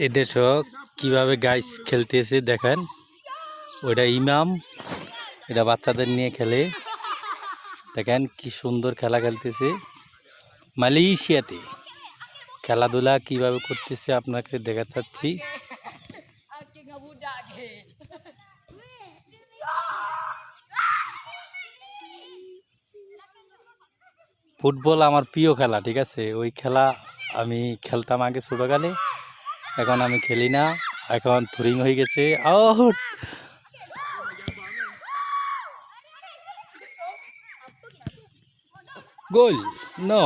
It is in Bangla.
এদেশও কিভাবে গাইস খেলতেছে দেখেন। ওইটা ইমাম, এটা বাচ্চাদের নিয়ে খেলে। দেখেন কি সুন্দর খেলা খেলতেছে। মালয়েশিয়াতে খেলাধুলা কিভাবে করতেছে আপনাকে দেখাচ্ছি। ফুটবল আমার প্রিয় খেলা, ঠিক আছে। ওই খেলা আমি খেলতাম আগে ছোটকালে, এখন আমি খেলি না, এখন থুরিং হয়ে গেছে। আউট! গোল! নো!